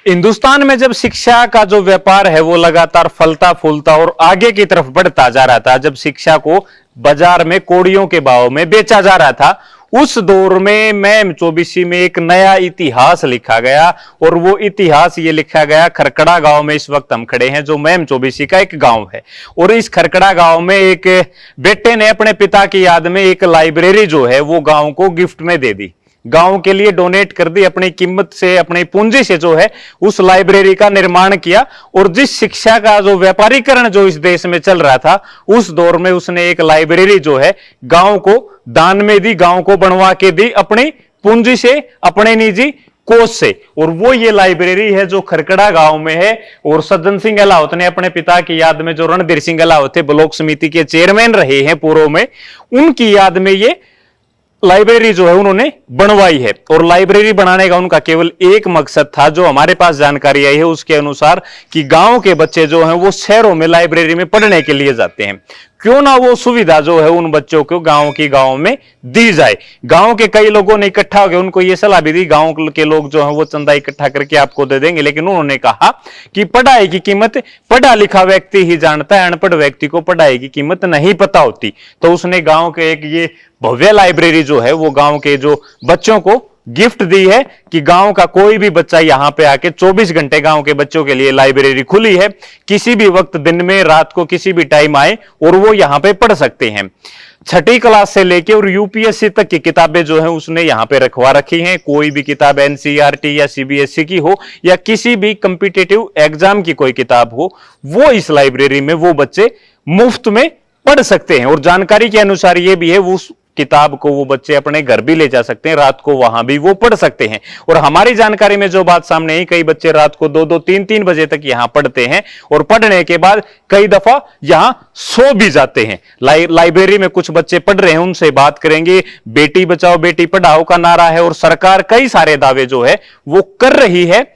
हिंदुस्तान में जब शिक्षा का जो व्यापार है वो लगातार फलता फूलता और आगे की तरफ बढ़ता जा रहा था, जब शिक्षा को बाजार में कौड़ियों के भाव में बेचा जा रहा था, उस दौर में मैम चौबीसी में एक नया इतिहास लिखा गया। और वो इतिहास ये लिखा गया खरकड़ा गांव में। इस वक्त हम खड़े हैं जो मैम चौबीसी का एक गांव है, और इस खरकड़ा गांव में एक बेटे ने अपने पिता की याद में एक लाइब्रेरी जो है वो गांव को गिफ्ट में दे दी, गांव के लिए डोनेट कर दी, अपनी कीमत से, अपनी पूंजी से जो है उस लाइब्रेरी का निर्माण किया। और जिस शिक्षा का जो व्यापारीकरण जो इस देश में चल रहा था, उस दौर में उसने एक लाइब्रेरी जो है गांव को दान में दी, गांव को बनवा के दी, अपनी पूंजी से, अपने निजी कोष से। और वो ये लाइब्रेरी है जो खरकड़ा गांव में है। और सज्जन सिंह अलावत ने अपने पिता की याद में, जो रणधीर सिंह अलावत थे, ब्लॉक समिति के चेयरमैन रहे हैं पूर्व में, उनकी याद में ये लाइब्रेरी जो है उन्होंने बनवाई है। और लाइब्रेरी बनाने का उनका केवल एक मकसद था, जो हमारे पास जानकारी आई है उसके अनुसार, कि गांव के बच्चे जो हैं वो शहरों में लाइब्रेरी में पढ़ने के लिए जाते हैं, क्यों ना वो सुविधा जो है उन बच्चों को गांव में दी जाए। गांव के कई लोगों ने इकट्ठा होकर उनको ये सलाह भी दी, गांव के लोग जो हैं वो चंदा इकट्ठा करके आपको दे देंगे, लेकिन उन्होंने कहा कि पढ़ाई की कीमत पढ़ा लिखा व्यक्ति ही जानता है, अनपढ़ व्यक्ति को पढ़ाई की कीमत नहीं पता होती। तो उसने गांव के एक ये भव्य लाइब्रेरी जो है वो गांव के जो बच्चों को गिफ्ट दी है, कि गांव का कोई भी बच्चा यहां पे आके 24 घंटे गांव के बच्चों के लिए लाइब्रेरी खुली है, किसी भी वक्त, दिन में, रात को, किसी भी टाइम आए और वो यहां पे पढ़ सकते हैं। छठी क्लास से लेके और यूपीएससी तक की किताबें जो है उसने यहां पे रखवा रखी हैं। कोई भी किताब एनसीईआरटी या सीबीएसई की हो या किसी भी कॉम्पिटिटिव एग्जाम की कोई किताब हो, वो इस लाइब्रेरी में वो बच्चे मुफ्त में पढ़ सकते हैं। और जानकारी के अनुसार ये भी है, वो किताब को वो बच्चे अपने घर भी ले जा सकते हैं, रात को वहां भी वो पढ़ सकते हैं। और हमारी जानकारी में जो बात सामने आई, कई बच्चे रात को 2-2, 3-3 बजे तक यहां पढ़ते हैं, और पढ़ने के बाद कई दफा यहां सो भी जाते हैं। लाइब्रेरी में कुछ बच्चे पढ़ रहे हैं, उनसे बात करेंगे। बेटी बचाओ बेटी पढ़ाओ का नारा है, और सरकार कई सारे दावे जो है वो कर रही है।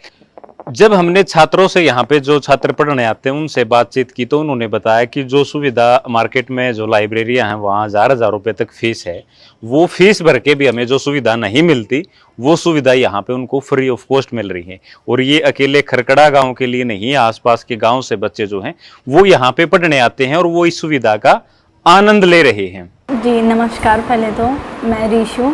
जब हमने छात्रों से, यहाँ पे जो छात्र पढ़ने आते हैं उनसे बातचीत की, तो उन्होंने बताया कि जो सुविधा मार्केट में जो लाइब्रेरियां हैं वहाँ 1000 रुपये तक फीस है, वो फीस भर के भी हमें जो सुविधा नहीं मिलती, वो सुविधा यहाँ पे उनको फ्री ऑफ कॉस्ट मिल रही है। और ये अकेले खरकड़ा गांव के लिए नहीं, आसपास के गांव से बच्चे जो हैं वो यहाँ पे पढ़ने आते हैं और वो इस सुविधा का आनंद ले रहे हैं। जी नमस्कार, पहले तो मैं रीशू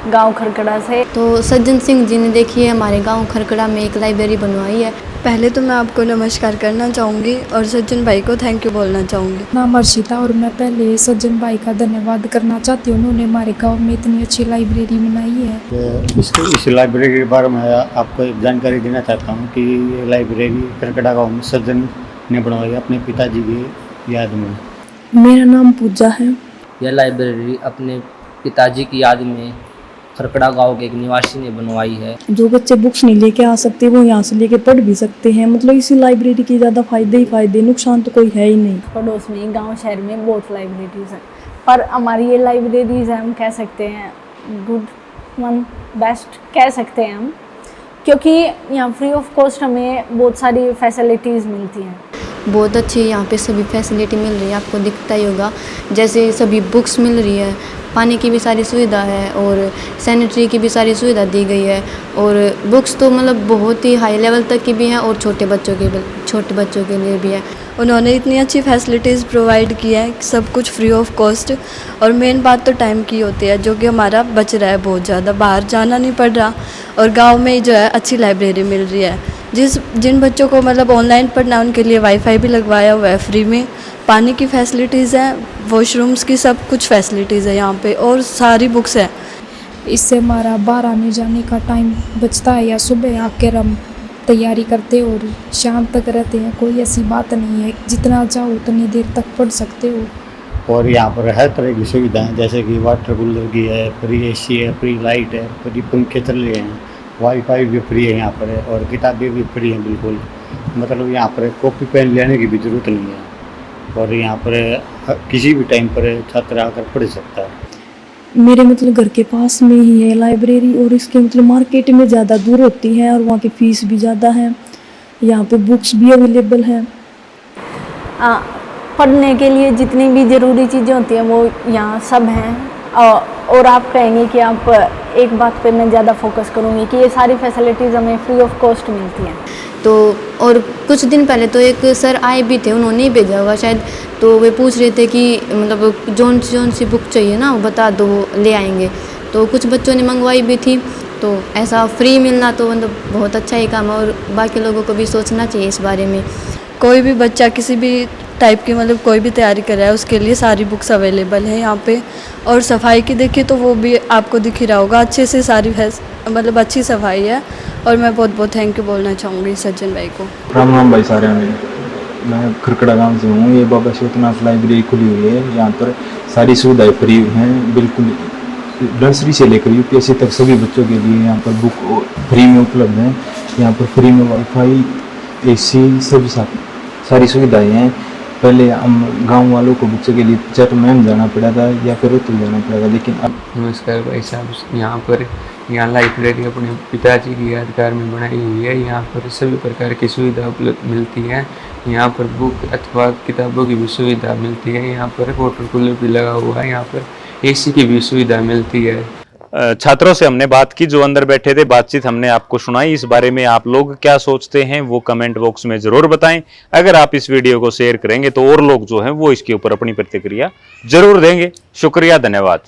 गांव खरकड़ा से। तो सज्जन सिंह जी ने देखिए हमारे गांव खरकड़ा में एक लाइब्रेरी बनवाई है। पहले तो मैं आपको नमस्कार करना चाहूँगी और सज्जन भाई को थैंक यू बोलना चाहूँगी। नाम अर्शिता, और मैं पहले सज्जन भाई का धन्यवाद करना चाहती हूँ, उन्होंने हमारे गांव में इतनी अच्छी लाइब्रेरी बनाई है। तो इस लाइब्रेरी के बारे में आपको एक जानकारी देना चाहता हूँ कि ये लाइब्रेरी खरकड़ा गाँव में सज्जन ने बनवाई अपने पिताजी की याद में। मेरा नाम पूजा है। यह लाइब्रेरी अपने पिताजी की याद में खरकड़ा गांव के एक निवासी ने बनवाई है। जो बच्चे बुक्स नहीं लेके आ सकते वो यहाँ से लेके पढ़ भी सकते हैं। मतलब इसी लाइब्रेरी के ज़्यादा फायदे ही फायदे, नुकसान तो कोई है ही नहीं। पड़ोस में, गांव शहर में बहुत लाइब्रेरीज हैं, पर हमारी ये लाइब्रेरीज है, हम कह सकते हैं गुड वन, बेस्ट कह सकते हैं हम, क्योंकि यहाँ फ्री ऑफ कॉस्ट हमें बहुत सारी फैसिलिटीज़ मिलती हैं। बहुत अच्छी यहाँ पे सभी फैसिलिटी मिल रही है, आपको दिखता ही होगा, जैसे सभी बुक्स मिल रही है, पानी की भी सारी सुविधा है और सैनिटरी की भी सारी सुविधा दी गई है। और बुक्स तो मतलब बहुत ही हाई लेवल तक की भी हैं और छोटे बच्चों के लिए भी है। उन्होंने इतनी अच्छी फैसिलिटीज़ प्रोवाइड की है, सब कुछ फ्री ऑफ कॉस्ट। और मेन बात तो टाइम की होती है, जो कि हमारा बच रहा है बहुत ज़्यादा, बाहर जाना नहीं पड़ रहा, और गांव में ही जो है अच्छी लाइब्रेरी मिल रही है। जिन बच्चों को मतलब ऑनलाइन पढ़ना है उनके लिए वाईफाई भी लगवाया हुआ है फ्री में, पानी की फैसिलिटीज़ हैं, वॉशरूम्स की सब कुछ फैसिलिटीज़ है यहाँ पे, और सारी बुक्स हैं। इससे हमारा बाहर आने जाने का टाइम बचता है, या सुबह आकर हम तैयारी करते हैं और शाम तक रहते हैं। कोई ऐसी बात नहीं है, जितना चाहो उतनी देर तक पढ़ सकते हो। और यहाँ पर हर तरह की सुविधाएं, जैसे कि वाटर कूलर की है, फ्री एसी है, फ्री लाइट है, फ्री पंखे चल रहे हैं, वाईफाई भी फ्री है यहाँ पर, और किताबें भी फ्री हैं बिल्कुल। मतलब यहाँ पर कॉपी पेन लेने की भी ज़रूरत नहीं है, और यहाँ पर किसी भी टाइम पर छात्र आकर पढ़ सकता है। मेरे मतलब घर के पास में ही है लाइब्रेरी, और इसके मतलब मार्केट में ज़्यादा दूर होती है और वहाँ की फ़ीस भी ज़्यादा है। यहाँ पे बुक्स भी अवेलेबल हैं। पढ़ने के लिए जितनी भी ज़रूरी चीज़ें होती हैं वो यहाँ सब हैं। और आप कहेंगे कि आप एक बात पे मैं ज़्यादा फोकस करूँगी कि ये सारी फैसिलिटीज़ हमें फ्री ऑफ कॉस्ट मिलती हैं। तो और कुछ दिन पहले तो एक सर आए भी थे, उन्होंने ही भेजा होगा शायद, तो वे पूछ रहे थे कि मतलब जौन सी बुक चाहिए ना वो बता दो, वो ले आएंगे। तो कुछ बच्चों ने मंगवाई भी थी, तो ऐसा फ्री मिलना तो मतलब बहुत अच्छा ही काम है, और बाकी लोगों को भी सोचना चाहिए इस बारे में। कोई भी बच्चा किसी भी टाइप की मतलब कोई भी तैयारी कर रहा है उसके लिए सारी बुक्स अवेलेबल है यहाँ पे। और सफाई की देखिए तो वो भी आपको दिख ही रहा होगा, अच्छे से सारी मतलब अच्छी सफाई है। और मैं बहुत बहुत थैंक यू बोलना चाहूँगी सज्जन भाई को। राम राम भाई सारे में, मैं खरकड़ा गांव से हूँ। ये बाबा शिवनाथ लाइब्रेरी खुली हुई है, यहाँ पर सारी सुविधाएं फ्री हैं बिल्कुल। नर्सरी से लेकर यूपीएससी तक सभी बच्चों के लिए यहाँ पर बुक फ्री में उपलब्ध हैं। यहाँ पर फ्री में वाईफाई, एसी सभी सारी सुविधाएं हैं। पहले हम गांव वालों को बच्चों के लिए चटमैम जाना पड़ा था या फिर रोहतक जाना पड़ा था, लेकिन अब नमस्कार भाई साहब, यहाँ लाइब्रेरी अपने पिताजी की यादगार में बनाई हुई है। यहाँ पर सभी प्रकार की सुविधा उपलब्ध मिलती है। यहाँ पर बुक अथवा किताबों की भी सुविधा मिलती है। यहाँ पर वाटर कूलर भी लगा हुआ है। यहाँ पर एसी की भी सुविधा मिलती है। छात्रों से हमने बात की जो अंदर बैठे थे, बातचीत हमने आपको सुनाई। इस बारे में आप लोग क्या सोचते हैं वो कमेंट बॉक्स में जरूर बताएं। अगर आप इस वीडियो को शेयर करेंगे तो और लोग जो हैं वो इसके ऊपर अपनी प्रतिक्रिया जरूर देंगे। शुक्रिया, धन्यवाद।